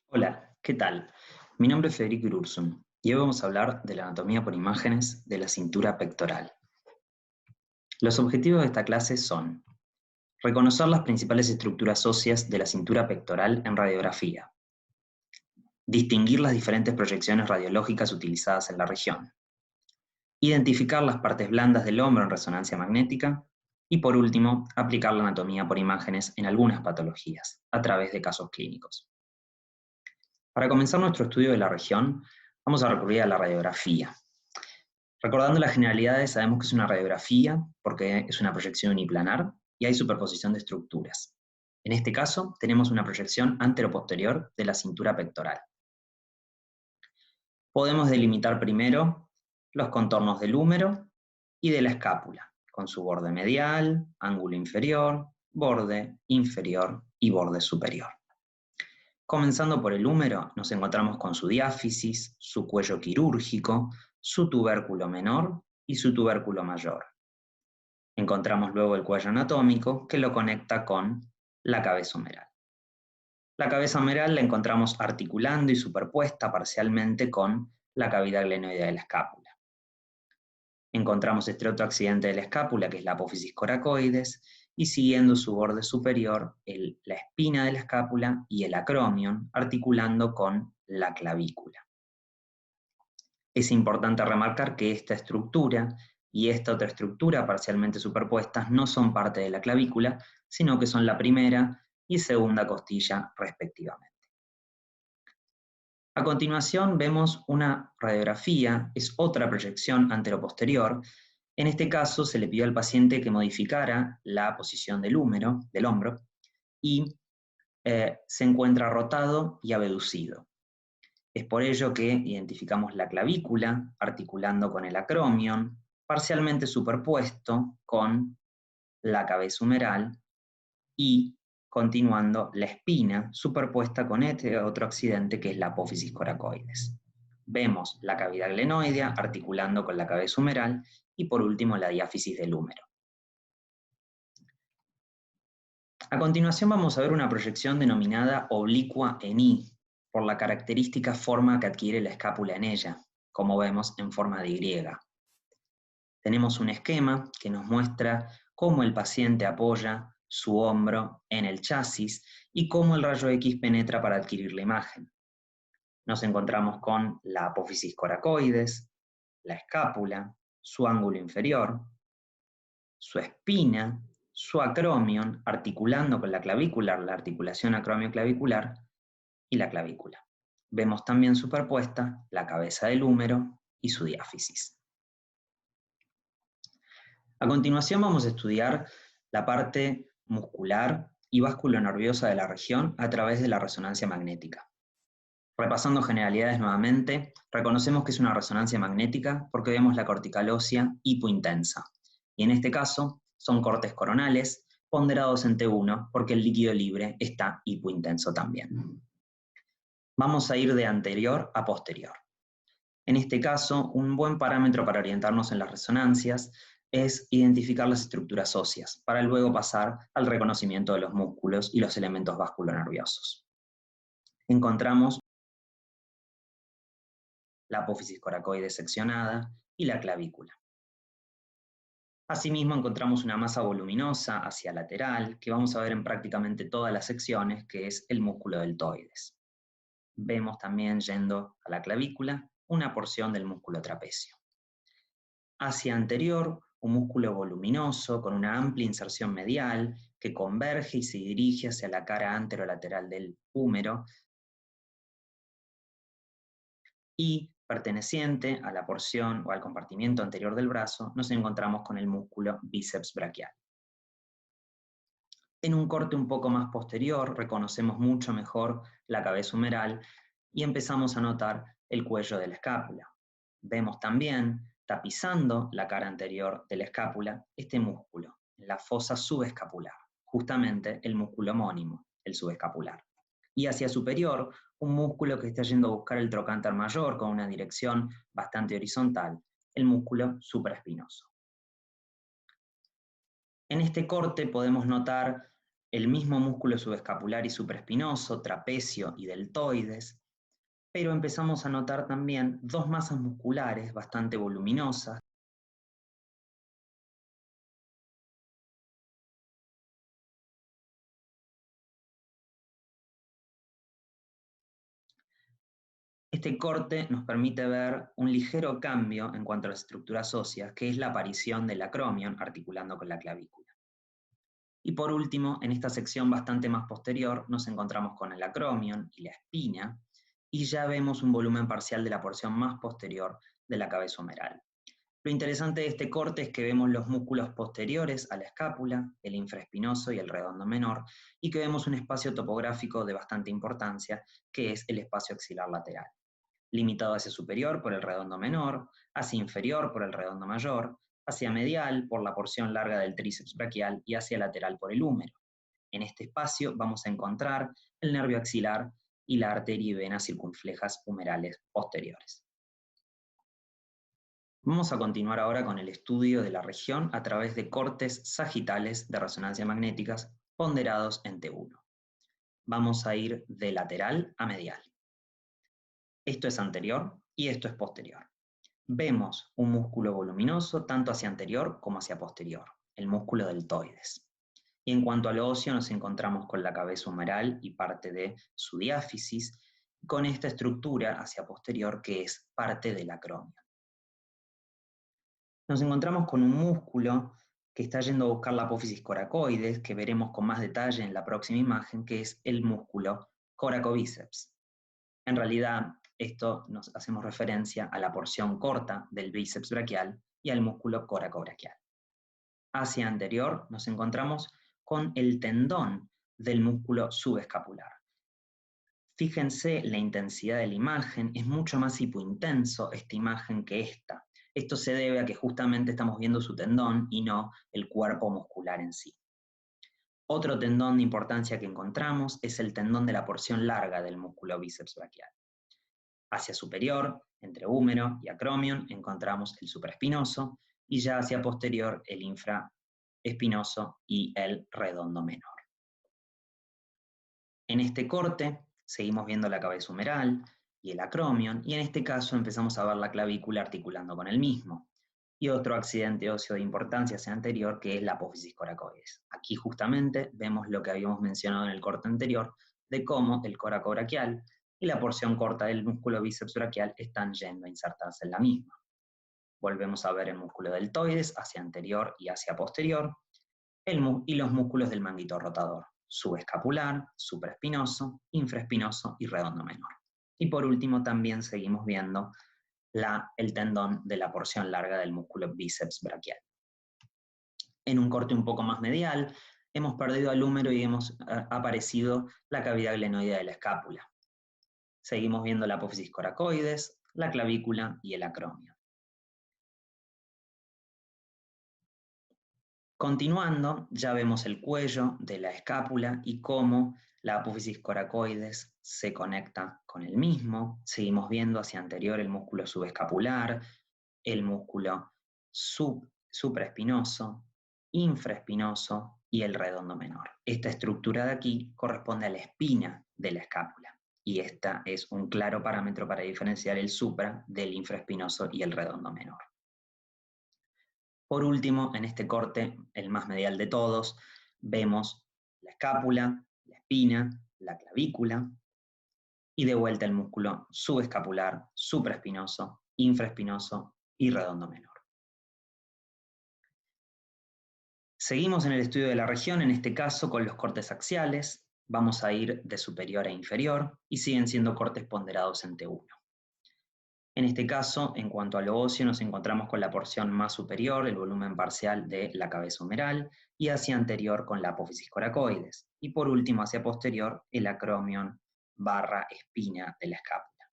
Hola, ¿qué tal? Mi nombre es Federico Irurzun y hoy vamos a hablar de la anatomía por imágenes de la cintura pectoral. Los objetivos de esta clase son reconocer las principales estructuras óseas de la cintura pectoral en radiografía, distinguir las diferentes proyecciones radiológicas utilizadas en la región, identificar las partes blandas del hombro en resonancia magnética y, por último, aplicar la anatomía por imágenes en algunas patologías a través de casos clínicos. Para comenzar nuestro estudio de la región, vamos a recurrir a la radiografía. Recordando las generalidades, sabemos que es una radiografía porque es una proyección uniplanar y hay superposición de estructuras. En este caso, tenemos una proyección anteroposterior de la cintura pectoral. Podemos delimitar primero los contornos del húmero y de la escápula, con su borde medial, ángulo inferior, borde inferior y borde superior. Comenzando por el húmero, nos encontramos con su diáfisis, su cuello quirúrgico, su tubérculo menor y su tubérculo mayor. Encontramos luego el cuello anatómico que lo conecta con la cabeza humeral. La cabeza humeral la encontramos articulando y superpuesta parcialmente con la cavidad glenoidea de la escápula. Encontramos este otro accidente de la escápula, que es la apófisis coracoides, y siguiendo su borde superior, la espina de la escápula y el acromion, articulando con la clavícula. Es importante remarcar que esta estructura y esta otra estructura parcialmente superpuestas no son parte de la clavícula, sino que son la primera y segunda costilla respectivamente. A continuación vemos una radiografía, es otra proyección anteroposterior. En este caso se le pidió al paciente que modificara la posición del hombro, y se encuentra rotado y abducido. Es por ello que identificamos la clavícula articulando con el acromion, parcialmente superpuesto con la cabeza humeral y continuando la espina superpuesta con este otro accidente que es la apófisis coracoides. Vemos la cavidad glenoidea articulando con la cabeza humeral y por último la diáfisis del húmero. A continuación vamos a ver una proyección denominada oblicua en I, por la característica forma que adquiere la escápula en ella, como vemos en forma de Y. Tenemos un esquema que nos muestra cómo el paciente apoya su hombro en el chasis y cómo el rayo X penetra para adquirir la imagen. Nos encontramos con la apófisis coracoides, la escápula, su ángulo inferior, su espina, su acromion, articulando con la clavícula, la articulación acromioclavicular y la clavícula. Vemos también superpuesta la cabeza del húmero y su diáfisis. A continuación vamos a estudiar la parte muscular y vasculonerviosa de la región a través de la resonancia magnética. Repasando generalidades nuevamente, reconocemos que es una resonancia magnética porque vemos la cortical ósea hipointensa. Y en este caso son cortes coronales ponderados en T1 porque el líquido libre está hipointenso también. Vamos a ir de anterior a posterior. En este caso, un buen parámetro para orientarnos en las resonancias es identificar las estructuras óseas, para luego pasar al reconocimiento de los músculos y los elementos vasculonerviosos. Encontramos la apófisis coracoide seccionada y la clavícula. Asimismo, encontramos una masa voluminosa hacia lateral, que vamos a ver en prácticamente todas las secciones, que es el músculo deltoides. Vemos también, yendo a la clavícula, una porción del músculo trapecio. Hacia anterior, un músculo voluminoso con una amplia inserción medial que converge y se dirige hacia la cara anterolateral del húmero y perteneciente a la porción o al compartimiento anterior del brazo, nos encontramos con el músculo bíceps braquial. En un corte un poco más posterior reconocemos mucho mejor la cabeza humeral y empezamos a notar el cuello de la escápula. Vemos también, tapizando la cara anterior de la escápula, este músculo, la fosa subescapular, justamente el músculo homónimo, el subescapular. Y hacia superior, un músculo que está yendo a buscar el trocánter mayor con una dirección bastante horizontal, el músculo supraespinoso. En este corte podemos notar el mismo músculo subescapular y supraespinoso, trapecio y deltoides, pero empezamos a notar también dos masas musculares bastante voluminosas. Este corte nos permite ver un ligero cambio en cuanto a las estructuras óseas, que es la aparición del acromion articulando con la clavícula. Y por último, en esta sección bastante más posterior, nos encontramos con el acromion y la espina, y ya vemos un volumen parcial de la porción más posterior de la cabeza humeral. Lo interesante de este corte es que vemos los músculos posteriores a la escápula, el infraespinoso y el redondo menor, y que vemos un espacio topográfico de bastante importancia, que es el espacio axilar lateral, limitado hacia superior por el redondo menor, hacia inferior por el redondo mayor, hacia medial por la porción larga del tríceps braquial y hacia lateral por el húmero. En este espacio vamos a encontrar el nervio axilar y la arteria y venas circunflejas humerales posteriores. Vamos a continuar ahora con el estudio de la región a través de cortes sagitales de resonancia magnéticas ponderados en T1. Vamos a ir de lateral a medial. Esto es anterior y esto es posterior. Vemos un músculo voluminoso tanto hacia anterior como hacia posterior, el músculo deltoides. Y en cuanto a lo óseo nos encontramos con la cabeza humeral y parte de su diáfisis, con esta estructura hacia posterior que es parte del acromion. Nos encontramos con un músculo que está yendo a buscar la apófisis coracoides, que veremos con más detalle en la próxima imagen, que es el músculo coracobíceps. En realidad, esto nos hacemos referencia a la porción corta del bíceps braquial y al músculo coracobraquial. Hacia anterior nos encontramos con el tendón del músculo subescapular. Fíjense la intensidad de la imagen, es mucho más hipointenso esta imagen que esta. Esto se debe a que justamente estamos viendo su tendón y no el cuerpo muscular en sí. Otro tendón de importancia que encontramos es el tendón de la porción larga del músculo bíceps braquial. Hacia superior, entre húmero y acromion, encontramos el supraespinoso y ya hacia posterior el infraespinoso y el redondo menor. En este corte seguimos viendo la cabeza humeral y el acromion, y en este caso empezamos a ver la clavícula articulando con el mismo. Y otro accidente óseo de importancia hacia anterior, que es la apófisis coracoides. Aquí justamente vemos lo que habíamos mencionado en el corte anterior, de cómo el coracobraquial y la porción corta del músculo bíceps braquial están yendo a insertarse en la misma. Volvemos a ver el músculo deltoides hacia anterior y hacia posterior, y los músculos del manguito rotador, subescapular, supraespinoso, infraespinoso y redondo menor. Y por último también seguimos viendo el tendón de la porción larga del músculo bíceps braquial. En un corte un poco más medial, hemos perdido al húmero y hemos aparecido la cavidad glenoidea de la escápula. Seguimos viendo la apófisis coracoides, la clavícula y el acromion. Continuando, ya vemos el cuello de la escápula y cómo la apófisis coracoides se conecta con el mismo. Seguimos viendo hacia anterior el músculo subescapular, el músculo supraespinoso, infraespinoso y el redondo menor. Esta estructura de aquí corresponde a la espina de la escápula y esta es un claro parámetro para diferenciar el supra del infraespinoso y el redondo menor. Por último, en este corte, el más medial de todos, vemos la escápula, la espina, la clavícula y de vuelta el músculo subescapular, supraespinoso, infraespinoso y redondo menor. Seguimos en el estudio de la región, en este caso con los cortes axiales. Vamos a ir de superior a inferior y siguen siendo cortes ponderados en T1. En este caso, en cuanto a lo óseo, nos encontramos con la porción más superior, el volumen parcial de la cabeza humeral, y hacia anterior con la apófisis coracoides. Y por último, hacia posterior, el acromion / espina de la escápula.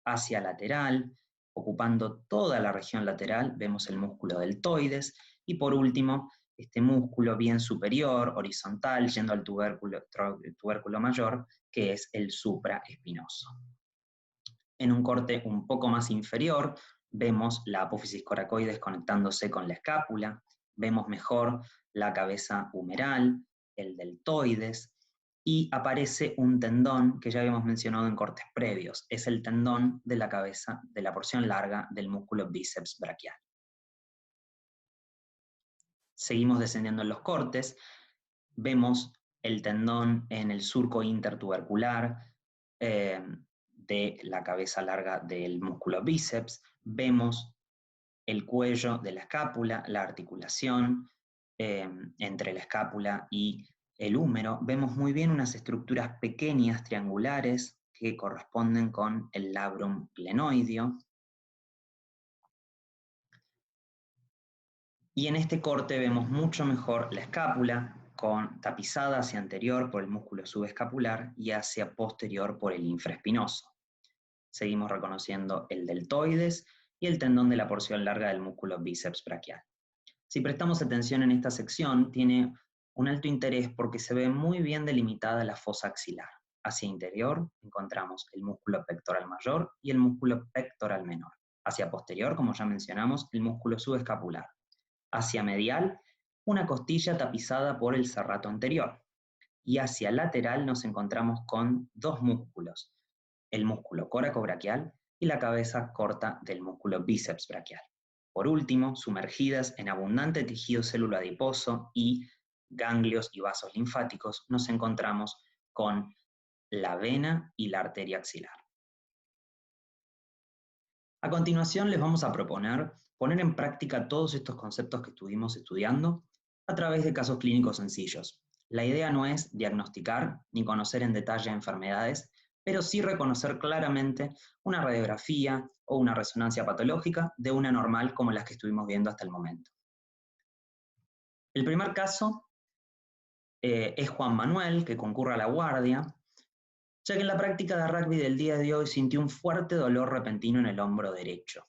Hacia lateral, ocupando toda la región lateral, vemos el músculo deltoides, y por último, este músculo bien superior, horizontal, yendo al tubérculo mayor, que es el supraespinoso. En un corte un poco más inferior, vemos la apófisis coracoides conectándose con la escápula, vemos mejor la cabeza humeral, el deltoides, y aparece un tendón que ya habíamos mencionado en cortes previos. Es el tendón de la cabeza, de la porción larga del músculo bíceps braquial. Seguimos descendiendo en los cortes. Vemos el tendón en el surco intertubercular de la cabeza larga del músculo bíceps. Vemos el cuello de la escápula, la articulación entre la escápula y el húmero. Vemos muy bien unas estructuras pequeñas, triangulares, que corresponden con el labrum glenoideo. Y en este corte vemos mucho mejor la escápula, tapizada hacia anterior por el músculo subescapular y hacia posterior por el infraespinoso. Seguimos reconociendo el deltoides y el tendón de la porción larga del músculo bíceps braquial. Si prestamos atención en esta sección, tiene un alto interés porque se ve muy bien delimitada la fosa axilar. Hacia interior encontramos el músculo pectoral mayor y el músculo pectoral menor. Hacia posterior, como ya mencionamos, el músculo subescapular. Hacia medial, una costilla tapizada por el serrato anterior. Y hacia lateral nos encontramos con dos músculos, el músculo coracobraquial y la cabeza corta del músculo bíceps braquial. Por último, sumergidas en abundante tejido célula adiposo y ganglios y vasos linfáticos, nos encontramos con la vena y la arteria axilar. A continuación les vamos a proponer poner en práctica todos estos conceptos que estuvimos estudiando a través de casos clínicos sencillos. La idea no es diagnosticar ni conocer en detalle enfermedades, pero sí reconocer claramente una radiografía o una resonancia patológica de una normal como las que estuvimos viendo hasta el momento. El primer caso es Juan Manuel, que concurre a la guardia, ya que en la práctica de rugby del día de hoy sintió un fuerte dolor repentino en el hombro derecho.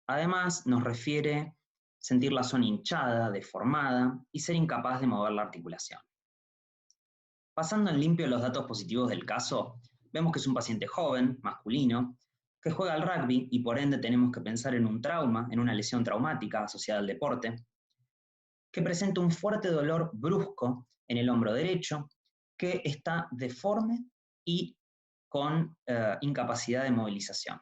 Además, nos refiere sentir la zona hinchada, deformada y ser incapaz de mover la articulación. Pasando en limpio los datos positivos del caso, vemos que es un paciente joven, masculino, que juega al rugby y por ende tenemos que pensar en un trauma, en una lesión traumática asociada al deporte, que presenta un fuerte dolor brusco en el hombro derecho, que está deforme y con incapacidad de movilización.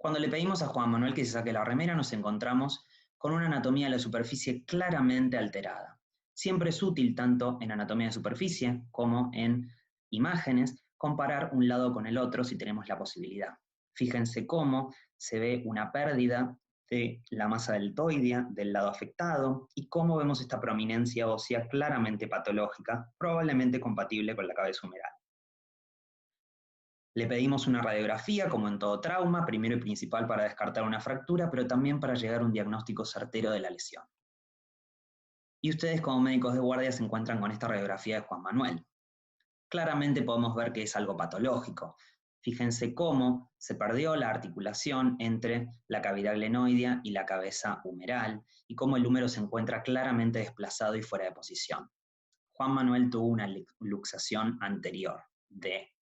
Cuando le pedimos a Juan Manuel que se saque la remera, nos encontramos con una anatomía de la superficie claramente alterada. Siempre es útil, tanto en anatomía de superficie como en imágenes, comparar un lado con el otro si tenemos la posibilidad. Fíjense cómo se ve una pérdida de la masa deltoidea del lado afectado y cómo vemos esta prominencia ósea claramente patológica, probablemente compatible con la cabeza humeral. Le pedimos una radiografía, como en todo trauma, primero y principal para descartar una fractura, pero también para llegar a un diagnóstico certero de la lesión. Y ustedes como médicos de guardia se encuentran con esta radiografía de Juan Manuel. Claramente podemos ver que es algo patológico. Fíjense cómo se perdió la articulación entre la cavidad glenoidea y la cabeza humeral, y cómo el húmero se encuentra claramente desplazado y fuera de posición. Juan Manuel tuvo una luxación anterior de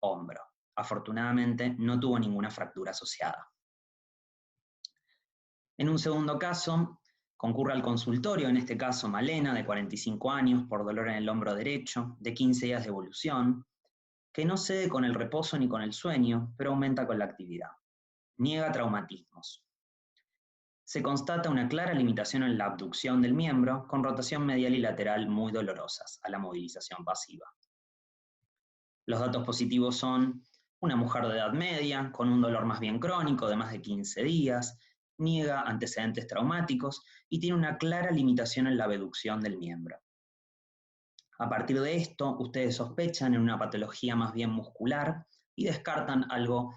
hombro. Afortunadamente, no tuvo ninguna fractura asociada. En un segundo caso, concurre al consultorio, en este caso Malena, de 45 años, por dolor en el hombro derecho, de 15 días de evolución, que no cede con el reposo ni con el sueño, pero aumenta con la actividad. Niega traumatismos. Se constata una clara limitación en la abducción del miembro, con rotación medial y lateral muy dolorosas a la movilización pasiva. Los datos positivos son una mujer de edad media, con un dolor más bien crónico de más de 15 días, niega antecedentes traumáticos y tiene una clara limitación en la abducción del miembro. A partir de esto, ustedes sospechan en una patología más bien muscular y descartan algo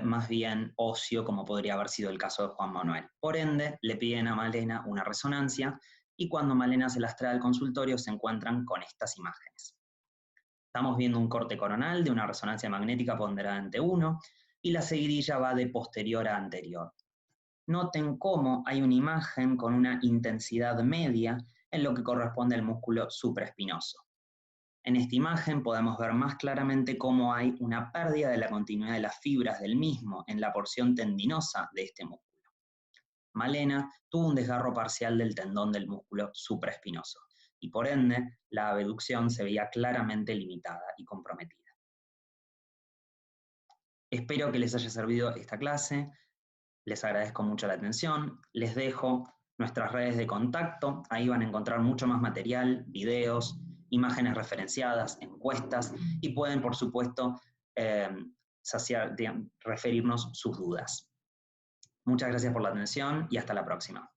más bien óseo, como podría haber sido el caso de Juan Manuel. Por ende, le piden a Malena una resonancia y cuando Malena se las trae al consultorio se encuentran con estas imágenes. Estamos viendo un corte coronal de una resonancia magnética ponderante 1 y la seguidilla va de posterior a anterior. Noten cómo hay una imagen con una intensidad media en lo que corresponde al músculo supraespinoso. En esta imagen podemos ver más claramente cómo hay una pérdida de la continuidad de las fibras del mismo en la porción tendinosa de este músculo. Malena tuvo un desgarro parcial del tendón del músculo supraespinoso. y por ende la abducción se veía claramente limitada y comprometida. Espero que les haya servido esta clase, les agradezco mucho la atención, les dejo nuestras redes de contacto, ahí van a encontrar mucho más material, videos, imágenes referenciadas, encuestas, y pueden, por supuesto, referirnos sus dudas. Muchas gracias por la atención y hasta la próxima.